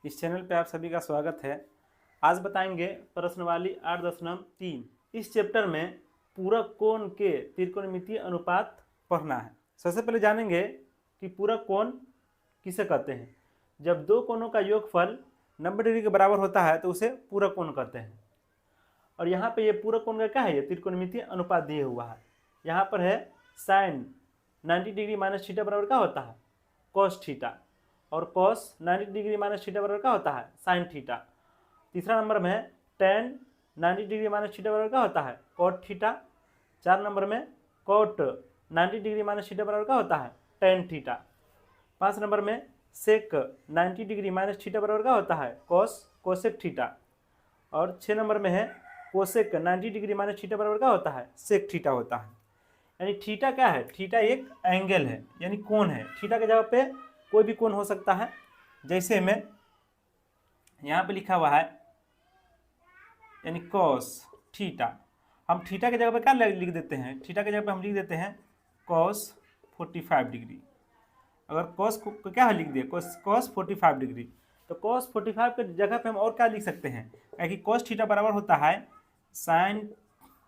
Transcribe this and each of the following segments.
इस चैनल पे आप सभी का स्वागत है। आज बताएंगे प्रश्नवाली 8.3। इस चैप्टर में पूरक कोण के त्रिकोणमितीय अनुपात पढ़ना है। सबसे पहले जानेंगे कि पूरक कोण किसे कहते हैं। जब दो कोणों का योगफल 90 डिग्री के बराबर होता है तो उसे पूरक कोण कहते हैं। और यहाँ पे ये पूरक कोण का क्या है, ये त्रिकोणमितीय अनुपात दिया हुआ है। यहाँ पर है साइन 90 डिग्री माइनस थीटा बराबर क्या होता है, कॉस थीटा, और कॉस 90 डिग्री माइनस थीटा बराबर क्या होता है, साइन थीटा। तीसरा नंबर में टेन 90 डिग्री माइनस थीटा बराबर क्या होता है, कॉट थीटा। 4 नंबर में कॉट 90 डिग्री माइनस थीटा बराबर क्या होता है, टेन थीटा। 5 नंबर में सेक 90 डिग्री माइनस थीटा बराबर क्या होता है, कॉस कोसेक थीटा। और 6 नंबर में है कोसेक 90 डिग्री माइनस थीटा बराबर क्या होता है, सेक थीटा होता है। यानी थीटा क्या है, थीटा एक एंगल है यानी कोण है। थीटा के जगह पे कोई भी कोण हो सकता है। जैसे में यहाँ पे लिखा हुआ है यानी कॉस थीटा, हम थीटा के जगह पे क्या लिख देते हैं, थीटा के जगह पे हम लिख देते हैं कॉस 45 डिग्री। अगर कॉस को क्या लिख दिए, कॉस 45 डिग्री, तो कॉस 45 के जगह पे हम और क्या लिख सकते हैं, क्योंकि कॉस थीटा बराबर होता है साइन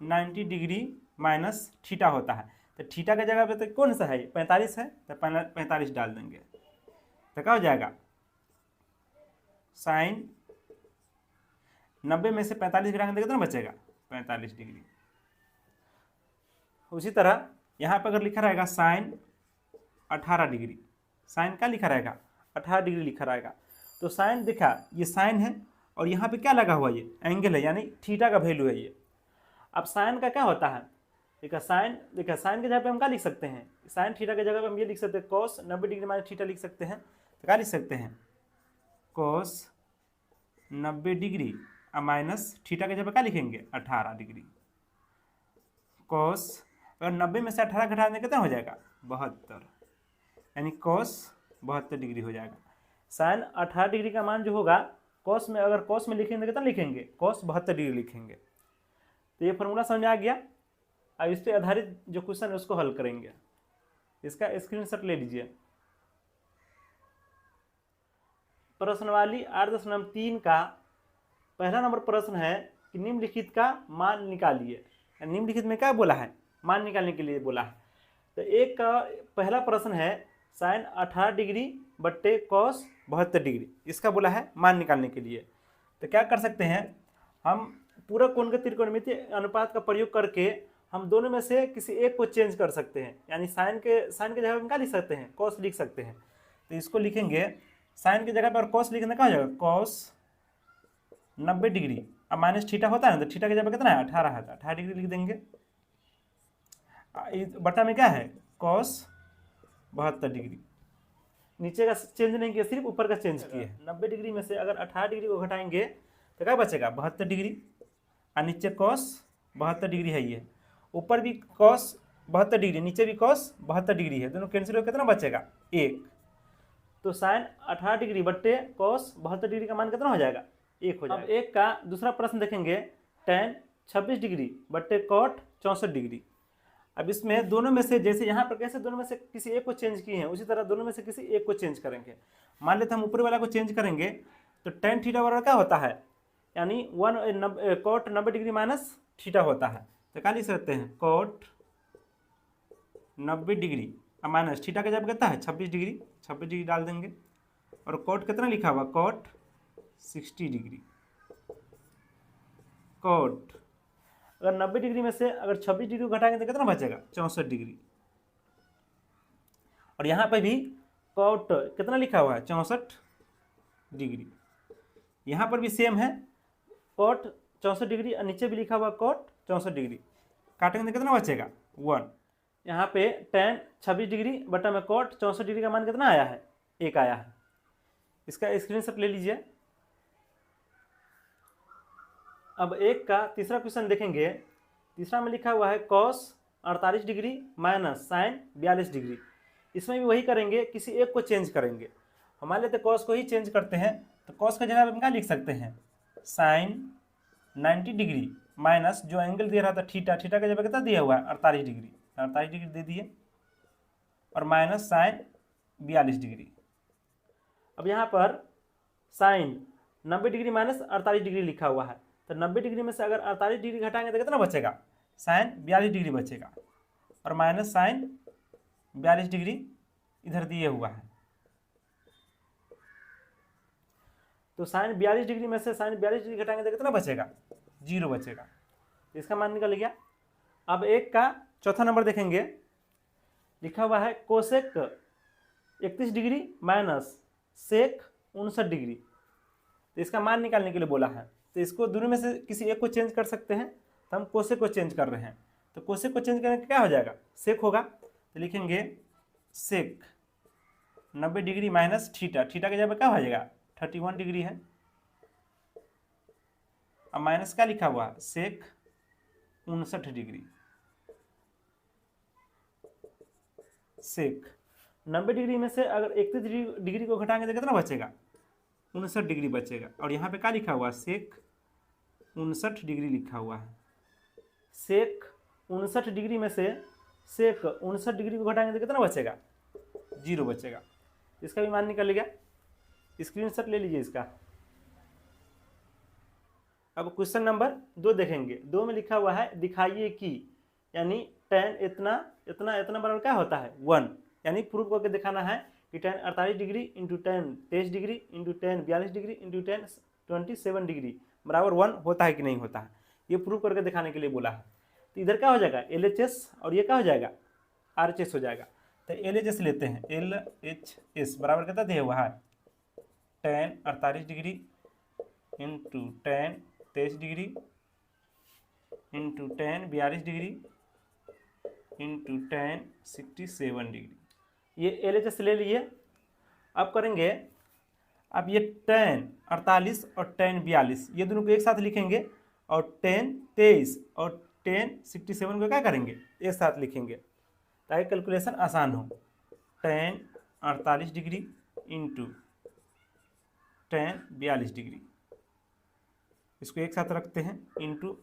90 डिग्री माइनस थीटा होता है। तो थीटा के जगह पे तो कौन सा है, 45 है, तो 45 डाल देंगे तो क्या हो जाएगा, साइन 90 में से 45 गिराएंगे तो कितना बचेगा, 45 डिग्री। उसी तरह यहाँ पर अगर लिखा रहेगा साइन 18 डिग्री, साइन क्या लिखा रहेगा, 18 डिग्री लिखा रहेगा। तो साइन देखा, ये साइन है और यहाँ पे क्या लगा हुआ, ये एंगल है यानी थीटा का वैल्यू है ये। अब साइन का क्या होता है, देखा साइन के जगह पे हम क्या लिख सकते हैं, साइन थीटा के जगह पे हम ये लिख सकते हैं कॉस 90 डिग्री माइनस थीटा लिख सकते हैं। तो क्या लिख सकते हैं, कॉस 90 डिग्री माइनस थीटा के जगह पे क्या लिखेंगे, 18 डिग्री। कॉस अगर 90 में से 18 घटा देंगे कितना हो जाएगा, 72, यानी कॉस 72 डिग्री हो जाएगा। साइन 18 डिग्री का मान जो होगा कॉस में, अगर कॉस में लिखेंगे कितना लिखेंगे, कॉस 72 डिग्री लिखेंगे। तो ये फॉर्मूला समझ आ गया। अब इस पर आधारित जो क्वेश्चन है उसको हल करेंगे। इसका स्क्रीनशॉट ले लीजिए। प्रश्नवाली 8.3 का पहला नंबर प्रश्न है कि निम्नलिखित का मान निकालिए। निम्नलिखित में क्या बोला है, मान निकालने के लिए बोला है। तो एक का पहला प्रश्न है साइन 18 डिग्री बट्टे कॉस 72 डिग्री, इसका बोला है मान निकालने के लिए। तो क्या कर सकते हैं, हम पूरक कोण के त्रिकोणमितीय अनुपात का प्रयोग करके हम दोनों में से किसी एक को चेंज कर सकते हैं। यानी साइन के जगह हम क्या लिख सकते हैं, कॉस लिख सकते हैं। तो इसको लिखेंगे साइन की जगह पर कॉस लिखना क्या हो जाएगा, कॉस 90 डिग्री। अब माइनस थीटा होता है ना, तो थीटा की जगह कितना है, 18 है, तो 18 डिग्री लिख देंगे। बटा में क्या है, कॉस 72 डिग्री। नीचे का चेंज नहीं किया, सिर्फ ऊपर का चेंज किए। 90 डिग्री में से अगर 18 डिग्री को घटाएंगे तो क्या बचेगा, 72 डिग्री। और नीचे कॉस 72 डिग्री है, ये ऊपर भी कॉस 72 डिग्री, नीचे भी कॉस 72 डिग्री है, दोनों कैंसिल हो कितना बचेगा, 1। तो साइन 18 डिग्री बट्टे कॉस 72 डिग्री का मान कितना हो जाएगा, 1 हो जाएगा। अब एक का दूसरा प्रश्न देखेंगे, टेन 26 डिग्री बट्टे कॉट 64 डिग्री। अब इसमें दोनों में से, जैसे यहाँ पर कैसे दोनों में से किसी एक को चेंज किए हैं, उसी तरह दोनों में से किसी एक को चेंज करेंगे। मान लेते हम ऊपर वाला को चेंज करेंगे तो टेन थीटा बराबर क्या होता है, यानी कॉट 90 डिग्री माइनस थीटा होता है। तो क्या लिख सकते हैं, कॉट 90 डिग्री माइनस थीटा का जब कहता है 26 डिग्री, 26 डिग्री डाल देंगे। और कॉट कितना लिखा हुआ, कॉट 60 डिग्री। कॉट अगर 90 डिग्री में से अगर 26 डिग्री को घटाएंगे तो कितना बचेगा, 64 डिग्री। और यहाँ पे भी कॉट कितना लिखा हुआ है, 64 डिग्री। यहाँ पर भी सेम है, कॉट 64 डिग्री, और नीचे भी लिखा हुआ कॉट 64 डिग्री। काटेंगे तो कितना बचेगा, 1। यहाँ पे टेन 26 डिग्री बटा में कॉट 64 डिग्री का मान कितना आया है, 1 आया है। इसका स्क्रीनशॉट ले लीजिए। अब एक का तीसरा क्वेश्चन देखेंगे। तीसरा में लिखा हुआ है cos 48 degree minus sine 42 degree. इसमें भी वही करेंगे, किसी एक को चेंज करेंगे। हम मान लेते कॉस को ही चेंज करते हैं, तो कॉस का जगह हम क्या लिख सकते हैं, साइन 90 डिग्री माइनस जो एंगल दिया रहा था थीटा, थीटा का जगह कितना दिया हुआ है, 48 डिग्री, 48 डिग्री दे दिए, और माइनस साइन 42 डिग्री। अब यहाँ पर साइन 90 डिग्री माइनस 48 डिग्री लिखा हुआ है, तो 90 डिग्री में से अगर 48 डिग्री घटाएंगे तो कितना बचेगा, साइन 42 डिग्री बचेगा, और माइनस साइन 42 डिग्री इधर दिए हुआ है। तो साइन 42 डिग्री में से साइन 42 डिग्री घटाएंगे तो कितना बचेगा, 0 बचेगा। इसका मान निकल गया। अब एक का चौथा नंबर देखेंगे, लिखा हुआ है cosec 31 degree minus sec 59 degree. तो इसका मान निकालने के लिए बोला है, तो इसको दोनों में से किसी एक को चेंज कर सकते हैं, तो हम कोसेक को चेंज कर रहे हैं। तो कोसेक को चेंज करने का क्या हो जाएगा, सेक होगा, तो लिखेंगे सेक 90 डिग्री माइनस थीटा, थीटा की जगह क्या हो जाएगा 31 डिग्री है। अब माइनस क्या लिखा हुआ, सेक 59 डिग्री। सेक 90 डिग्री में से अगर 31 डिग्री को घटाएंगे तो कितना बचेगा, 59 डिग्री बचेगा। और यहाँ पे क्या लिखा हुआ, सेक 59 डिग्री लिखा हुआ है। सेक 59 डिग्री में से सेक 59 डिग्री को घटाएंगे तो कितना बचेगा, 0 बचेगा। इसका भी मान निकल गया, स्क्रीनशॉट ले लीजिए इसका। अब क्वेश्चन नंबर 2 देखेंगे। 2 में लिखा हुआ है दिखाइए कि, यानी tan इतना इतना इतना बराबर क्या होता है 1, यानी प्रूफ करके दिखाना है कि tan 48 degree into tan 23 degree into tan 42 degree into tan 27 degree बराबर 1 होता है कि नहीं होता है, ये प्रूफ करके दिखाने के लिए बोला है। तो इधर क्या हो जाएगा LHS और ये क्या हो जाएगा RHS हो जाएगा। तो LHS लेते हैं, LHS बराबर कितना दिया हुआ है tan 48 degree into tan 23 degree into tan 42 degree into tan 67 degree, ये LHS ले लिए। अब करेंगे, अब ये tan 48 और tan 42 ये दोनों को एक साथ लिखेंगे, और tan 23 और tan 67 को क्या करेंगे एक साथ लिखेंगे ताकि कैलकुलेशन आसान हो। tan 48 degree into tan 42 degree, इसको एक साथ रखते हैं, इंटू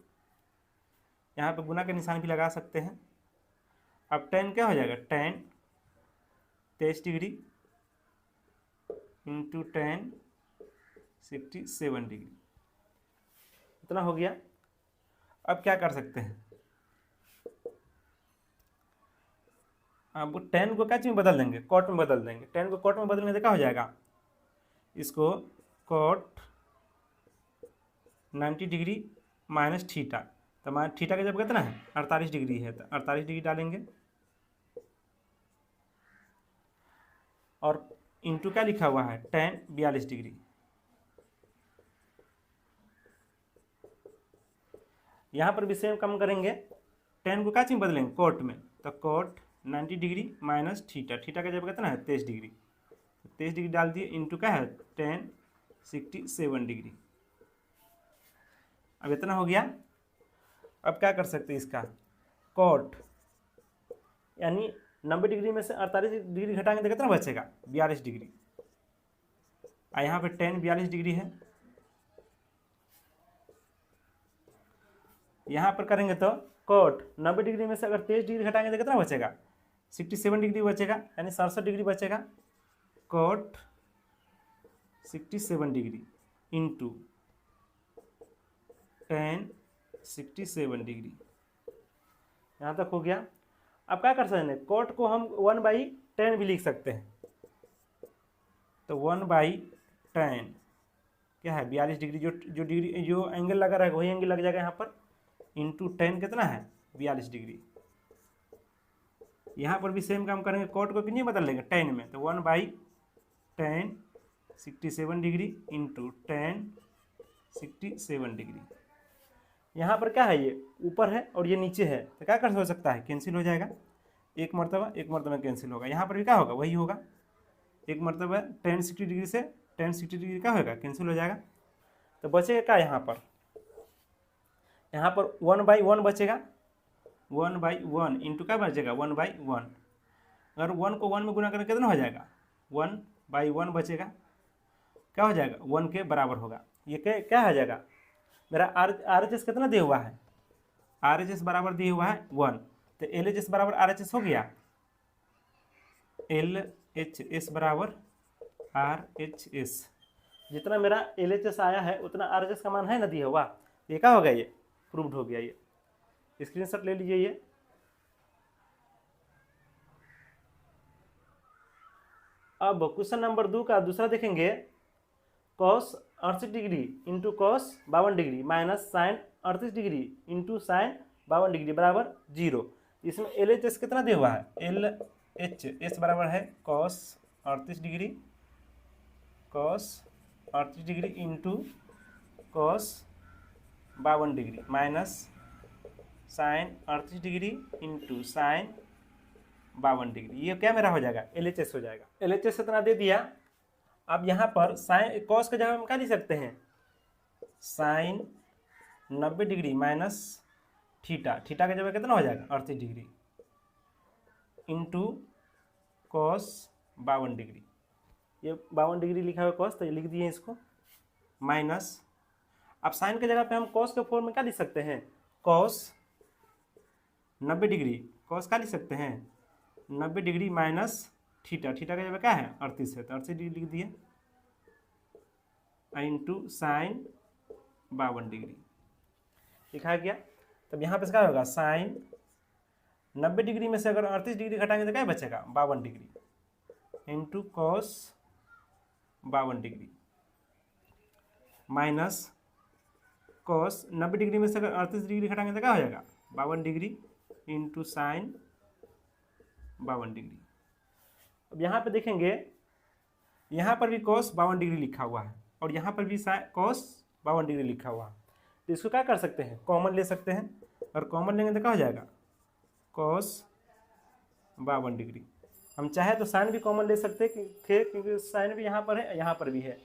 यहाँ पे गुना का निशान भी लगा सकते हैं। अब tan क्या हो जाएगा, tan 23 degree into tan 67 degree, इतना हो गया। अब क्या कर सकते हैं, अब tan को क्या चीज में बदल देंगे, कॉट में बदल देंगे। tan को कॉट में बदलने से क्या हो जाएगा, इसको कॉट 90 डिग्री माइनस थीटा, तो हमारा थीटा का जब कितना है 48 डिग्री है, तो 48 डिग्री डालेंगे, और इंटू क्या लिखा हुआ है tan 42 डिग्री। यहाँ पर भी सेम कम करेंगे, tan को क्या चीज बदलेंगे कॉट में, तो cot 90 degree minus theta, theta का जब कितना है 23 डिग्री, 23 डिग्री डाल दिए, इंटू क्या है tan 67 डिग्री। अब इतना हो गया। अब क्या कर सकते हैं, इसका कॉट यानी 90 डिग्री में से 48 डिग्री घटाएंगे तो कितना बचेगा 42 डिग्री, और यहाँ पे tan 42 डिग्री है। यहाँ पर करेंगे तो कॉट 90 डिग्री में से अगर 23 डिग्री घटाएंगे तो कितना बचेगा 67 डिग्री बचेगा, यानी 67 डिग्री बचेगा। Cot 67 degree into tan 67 degree, यहाँ तक हो गया। अब क्या कर सकते हैं, कॉट को हम 1/10 भी लिख सकते हैं, तो 1/10 क्या है 42 डिग्री, जो डिग्री जो एंगल लगा रहेगा वही एंगल लग जाएगा यहाँ पर, इंटू 10 कितना है 42 डिग्री। यहाँ पर भी सेम काम करेंगे, कॉट को कितनी बदल लेंगे 10 में, तो 1/10 67 डिग्री इंटू 10 67 डिग्री। यहाँ पर क्या है, ये ऊपर है और ये नीचे है, तो क्या कर हो सकता है कैंसिल हो जाएगा, एक मरतबा कैंसिल होगा। यहाँ पर भी क्या होगा वही होगा, एक मरतबा tan 60 डिग्री से tan 60 डिग्री क्या होगा कैंसिल हो जाएगा। तो बचेगा क्या यहाँ पर 1/1 बचेगा, 1/1 इंटू क्या बचेगा 1/1। अगर 1 को 1 में गुना करके कितना हो जाएगा 1/1 बचेगा, क्या हो जाएगा 1 के बराबर होगा। ये क्या हो जाएगा, मेरा RHS कितना दिया हुआ है, RHS बराबर दिया हुआ है 1, तो LHS बराबर RHS हो गया, LHS बराबर RHS जितना मेरा LHS आया है उतना RHS का मान है ना दिया हुआ, ये क्या हो गया, ये प्रूव्ड हो गया। ये स्क्रीनशॉट ले लीजिए। ये अब क्वेश्चन नंबर 2 का दूसरा देखेंगे, cos 68 degree into cos 52 degree minus sine 38 degree into sine 52 degree बराबर 0। इसमें LHS कितना दिया हुआ है, LHS बराबर है cos 38 degree into cos 52 degree minus sine 38 degree into sine 52 degree. ये क्या मेरा हो जाएगा, LHS हो जाएगा। LHS इतना दे दिया। अब यहाँ पर साइन कॉस के जगह हम क्या लिख सकते हैं, sine 90 degree minus theta, theta के जगह कितना हो जाएगा 38 डिग्री इंटू कॉस 52 डिग्री। ये 52 डिग्री लिखा हुआ कॉस, तो ये लिख दिए इसको, माइनस अब साइन के जगह पे हम कॉस के फॉर्म में क्या लिख सकते हैं, कॉस 90 डिग्री, कॉस क्या लिख सकते हैं 90 डिग्री माइनस थीटा, थीटा का जगह क्या है 38 है, तो 38 डिग्री लिख दिए इंटू साइन 52 डिग्री लिखा गया। तब यहाँ पे क्या होगा, साइन 90 डिग्री में से अगर 38 डिग्री घटाएंगे तो क्या बचेगा 52 degree into cos 52 degree minus cos 90 degree में से अगर 38 डिग्री घटाएंगे तो क्या हो जाएगा 52 डिग्री इंटू साइन 52 डिग्री। अब यहाँ पे देखेंगे, यहाँ पर भी कॉस 52 डिग्री लिखा हुआ है और यहाँ पर भी कॉस 52 डिग्री लिखा हुआ है, तो इसको क्या कर सकते हैं, कॉमन ले सकते हैं, और कॉमन लेंगे तो क्या हो जाएगा कॉस 52 डिग्री। हम चाहे तो साइन भी कॉमन ले सकते थे, क्योंकि साइन भी यहाँ पर है, यहाँ पर भी है,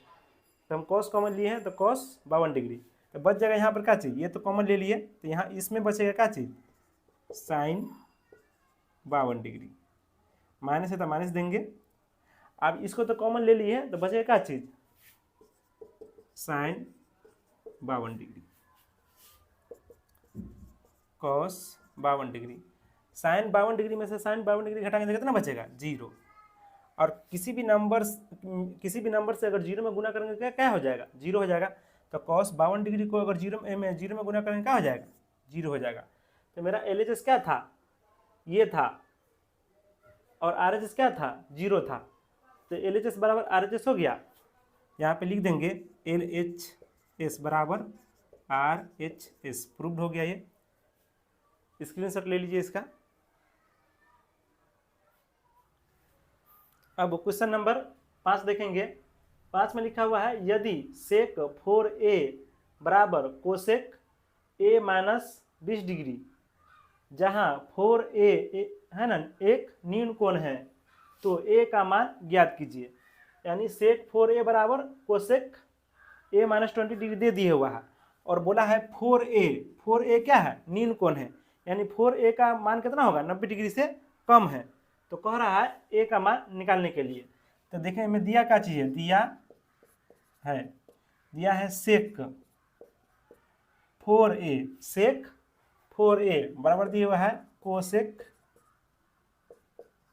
तो हम कॉस कॉमन लिए हैं तो कॉस 52 डिग्री, तो बच जाएगा यहाँ पर क्या चीज़, ये तो कॉमन ले लिए, तो यहाँ इसमें बचेगा क्या चीज़ साइन 52 डिग्री, माइनस है तो माइनस देंगे। अब इसको तो कॉमन ले लिए तो बचेगा क्या चीज़ sine 52 degree cos 52 degree. Sine 52 degree में से साइन 52 डिग्री घटाएंगे तो कितना बचेगा 0, और किसी भी नंबर से अगर 0 में गुना करेंगे क्या क्या हो जाएगा 0 हो जाएगा, तो कॉस 52 डिग्री को अगर 0 में गुना करेंगे क्या हो जाएगा 0 हो जाएगा। तो मेरा LHS क्या था, ये था, और RHS क्या था 0 था, तो LHS बराबर RHS हो गया। यहाँ पे लिख देंगे LHS बराबर RHS, प्रूव्ड हो गया। ये स्क्रीनशॉट ले लीजिए इसका। अब क्वेश्चन नंबर 5 देखेंगे। 5 में लिखा हुआ है, यदि सेक 4a बराबर कोसेक a माइनस 20 डिग्री, जहाँ 4a है ना एक न्यून कोण है, तो a का मान ज्ञात कीजिए। यानी सेक 4a बराबर कोसेक a माइनस 20 डिग्री दे दिए हुआ है, और बोला है 4a क्या है न्यून कोण है, यानी 4a का मान कितना होगा 90 डिग्री से कम है, तो कह रहा है a का मान निकालने के लिए। तो देखें हमें दिया क्या चीज़ है, दिया है सेक 4a बराबर दिया हुआ है कोसेक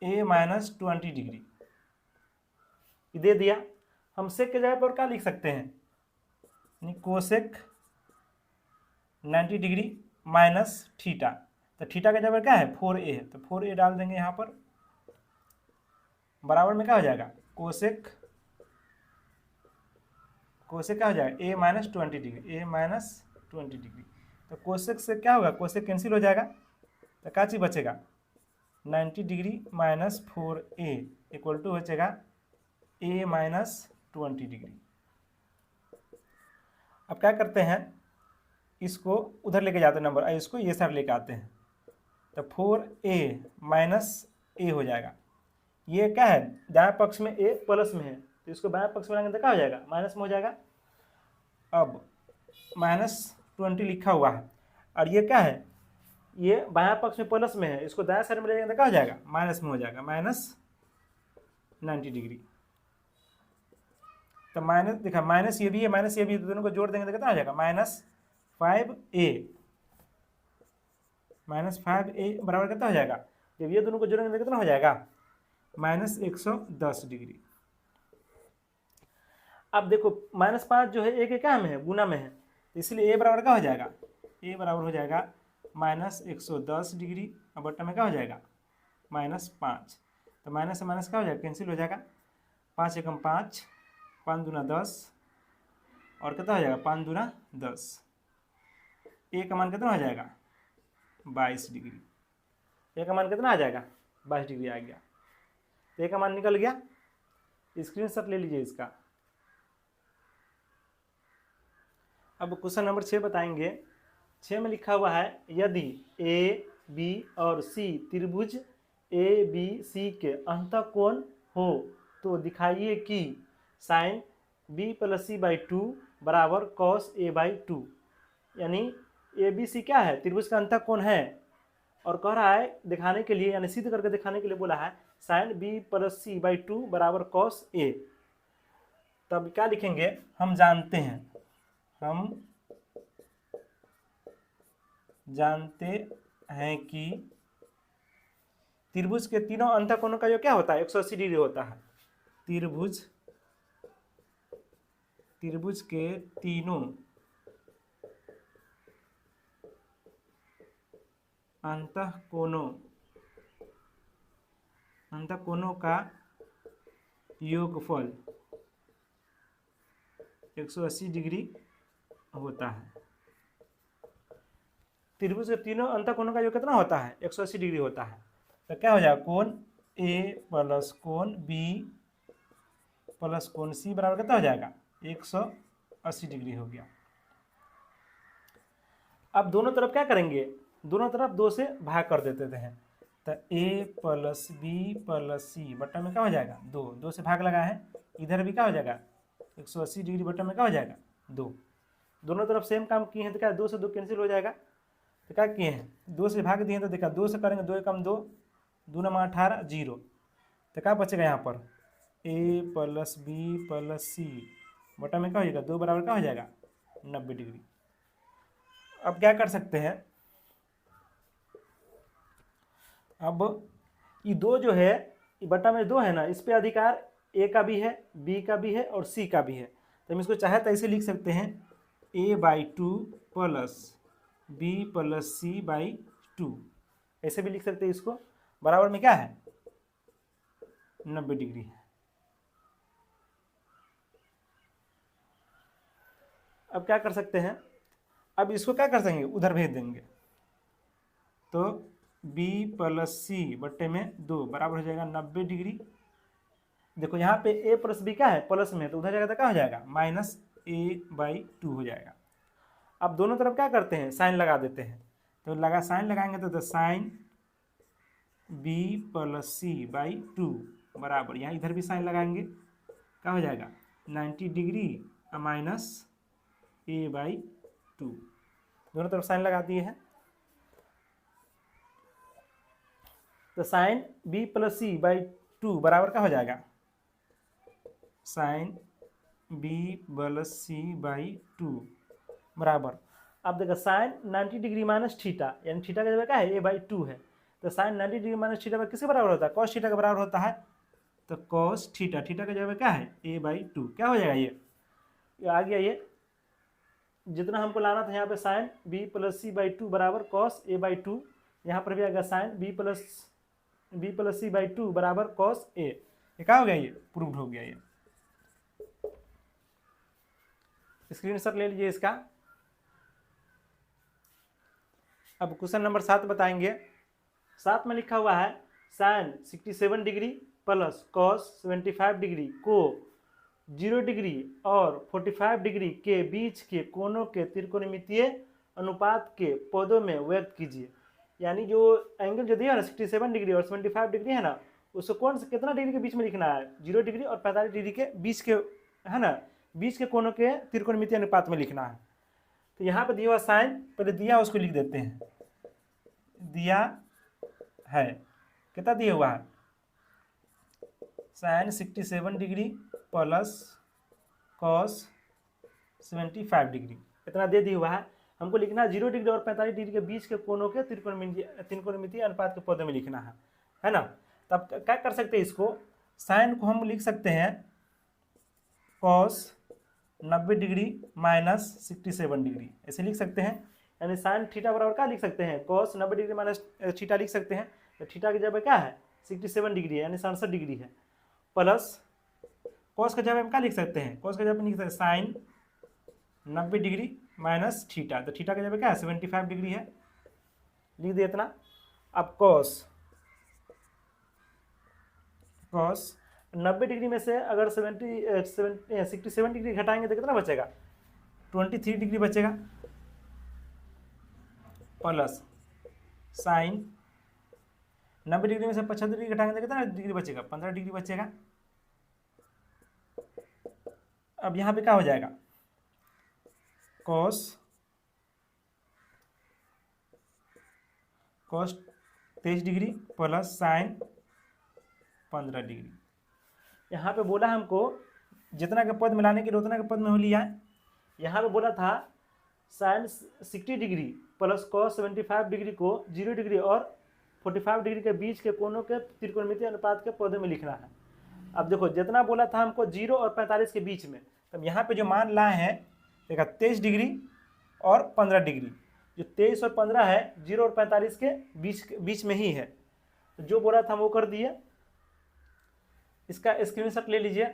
a माइनस 20 डिग्री, दे दिया। हम सेक के जगह पर क्या लिख सकते हैं, कोसेक 90 डिग्री माइनस थीटा, तो थीटा का जगह क्या है 4a है, तो 4a डाल देंगे यहाँ पर, बराबर में क्या हो जाएगा कोसेक क्या हो जाएगा a माइनस 20 डिग्री, तो कोसेक से क्या होगा, कोसेक कैंसिल हो जाएगा, तो क्या चीज़ बचेगा 90 degree minus 4a equal to बचेगा a माइनस 20 डिग्री। अब क्या करते हैं, इसको उधर लेके जाते हैं नंबर, इसको ये साइड लेके आते हैं, तो 4a माइनस a हो जाएगा। ये क्या है दाएं पक्ष में a प्लस में है, तो इसको बाएं पक्ष में लाएंगे तो क्या हो जाएगा माइनस में हो जाएगा। अब माइनस 20 लिखा हुआ है, और ये क्या है ये बाएं पक्ष में प्लस में है, इसको दाएं साइड में ले जाएंगे तो क्या हो जाएगा माइनस में हो जाएगा, माइनस 90 डिग्री। तो माइनस देखा, माइनस ये भी है माइनस ये भी है, तो दोनों को जोड़ देंगे तो कितना हो जाएगा माइनस 5a बराबर कितना हो जाएगा, जब ये दोनों को जोड़ेंगे तो कितना हो जाएगा माइनस 110 डिग्री। अब देखो -5 जो है ए के क्या में है, गुना में है, तो इसलिए ए बराबर क्या हो जाएगा, ए बराबर हो जाएगा -110 डिग्री, और बट्टा में क्या हो जाएगा -5। तो माइनस से माइनस क्या हो जाएगा, कैंसिल हो जाएगा, 5 एकम 5, 5 दूना 10, और कितना हो जाएगा 5 दूना 10, ए का मान कितना हो जाएगा 22 डिग्री, ए का मान कितना आ जाएगा 22 डिग्री आ गया। तो ए का मान निकल गया, स्क्रीनशॉट ले लीजिए इसका। अब क्वेश्चन नंबर 6 बताएंगे। 6 में लिखा हुआ है यदि ए बी और सी त्रिभुज ए बी सी के अंतःकोण हो तो दिखाइए कि sine B plus C by 2 बराबर कॉस ए बाई 2। यानी ए बी सी क्या है, त्रिभुज का अंतःकोण है, और कह रहा है दिखाने के लिए, यानी सिद्ध करके दिखाने के लिए बोला है sine B plus C by 2 बराबर कॉस ए। तब क्या लिखेंगे, हम जानते हैं कि त्रिभुज के तीनों अंतःकोणों का जो क्या होता है 180 डिग्री होता है। त्रिभुज के तीनों अंतःकोणों का योगफल 180 डिग्री होता है। त्रिभुज के तीनों अंतःकोणों का योग कितना होता है 180 डिग्री होता है। तो क्या हो जाएगा, कोण ए प्लस कोण बी प्लस कोण सी बराबर कितना हो जाएगा 180 डिग्री हो गया। अब दोनों तरफ क्या करेंगे, दोनों तरफ 2 से भाग कर देते हैं। तो ए प्लस बी प्लस सी बट्टा में क्या हो जाएगा 2 से भाग लगा है, इधर भी क्या हो जाएगा 180 डिग्री बट्टा में क्या हो जाएगा 2। दोनों तरफ सेम काम किए हैं तो क्या 2 से 2 कैंसिल हो जाएगा। तो क्या किए हैं 2 से भाग दिए हैं, तो देखा 2 से करेंगे 2 एकम 2, 2 नमा 18 0। तो क्या बचेगा यहाँ पर ए प्लस बी प्लस सी बटा में क्या हो जाएगा 2 बराबर क्या हो जाएगा 90 डिग्री। अब क्या कर सकते हैं, अब ये 2 जो है ये बटा में 2 है ना, इस पे अधिकार ए का भी है, बी का भी है और सी का भी है। तो हम इसको चाहे तो ऐसे लिख सकते हैं a by 2 plus B plus C by 2, ऐसे भी लिख सकते हैं इसको। बराबर में क्या है 90 डिग्री है। अब क्या कर सकते हैं, अब इसको क्या कर सकेंगे उधर भेज देंगे, तो b प्लस सी बट्टे में 2 बराबर हो जाएगा 90 डिग्री। देखो यहाँ पे a प्लस बी क्या है प्लस में, तो उधर जाएगा तो क्या हो जाएगा माइनस ए बाई 2 हो जाएगा। अब दोनों तरफ क्या करते हैं साइन लगा देते हैं, तो साइन लगाएंगे तो sine b plus C by 2 बराबर, यहाँ इधर भी साइन लगाएंगे क्या हो जाएगा 90 डिग्री माइनस ए बाई 2। दोनों तरफ साइन लगा दिए हैं, तो sine b plus C by 2 बराबर क्या हो जाएगा sine b plus C by 2 बराबर। अब देखो साइन 90 डिग्री माइनस थीटा, यानी थीटा का जगह क्या है a बाई 2 है, तो साइन 90 डिग्री माइनस थीटा किसके बराबर होता है कॉस थीटा के बराबर होता है। तो कॉस थीटा, थीटा का जगह क्या है a बाई 2, क्या हो जाएगा ये आ गया, ये जितना हमको लाना था यहाँ पे sine b plus C by 2 बराबर कॉस a बाई 2, यहाँ पर भी आएगा sine b plus C by 2 बराबर कॉस a। ये क्या हो गया, ये प्रूव्ड हो गया। ये स्क्रीनशॉट ले लीजिए इसका। अब क्वेश्चन नंबर 7 बताएंगे। 7 में लिखा हुआ है sine 67 degree plus cos 75 degree को 0 डिग्री और 45 डिग्री के बीच के कोणों के त्रिकोणमितीय अनुपात के पदों में व्यक्त कीजिए। यानी जो एंगल जो दिया है ना 67 डिग्री और 75 डिग्री है ना, उसको कौन से कितना डिग्री के बीच में लिखना है 0 डिग्री और 45 डिग्री के बीच के है ना, बीच के कोणों के त्रिकोणमितीय अनुपात में लिखना है। तो यहाँ पे दिया हुआ साइन पहले दिया उसको लिख देते हैं, दिया है कितना दिया हुआ है sine 67 degree plus cos 75 degree इतना दे दिया हुआ है। हमको लिखना है 0 डिग्री और 45 डिग्री के बीच के कोणों के त्रिकोणमितीय अनुपात के पदों में लिखना है ना। तब क्या कर सकते हैं, इसको साइन को हम लिख सकते हैं कॉस 90 डिग्री माइनस 67 डिग्री, ऐसे लिख सकते हैं। यानी साइन थीटा बराबर क्या लिख सकते हैं, कॉस 90 डिग्री माइनस थीटा लिख सकते हैं। तो थीटा की जगह क्या है 67 डिग्री है, यानी 67 डिग्री है, प्लस कॉस का जगह हम क्या लिख सकते हैं, कॉस का जगह लिख सकते हैं साइन 90 डिग्री माइनस थीटा, तो थीटा की जगह क्या है 75 डिग्री है, लिख दिया इतना। अब कॉस 90 डिग्री में से अगर 67 डिग्री घटाएंगे तो कितना बचेगा 23 डिग्री बचेगा, प्लस साइन 90 डिग्री में से 75 डिग्री घटाएंगे तो कितना डिग्री बचेगा 15 डिग्री बचेगा। अब यहाँ पे क्या हो जाएगा cos 23 degree plus sign 15 degree. यहाँ पे बोला हमको जितना का पद मिलाने के लिए उतना का पद में हो लिया है। यहाँ पे बोला था sine 60 degree plus cos 75 degree को 0 डिग्री और 45 डिग्री के बीच के कोणों के त्रिकोणमितीय अनुपात के पदों में लिखना है। अब देखो जितना बोला था हमको 0 और 45 के बीच में, तब यहाँ पे जो मान लाए हैं देखा 23 डिग्री और 15 डिग्री, जो 23 और 15 है 0 और 45 के बीच में ही है, तो जो बोला था वो कर दिए। इसका स्क्रीनशॉट ले लीजिए।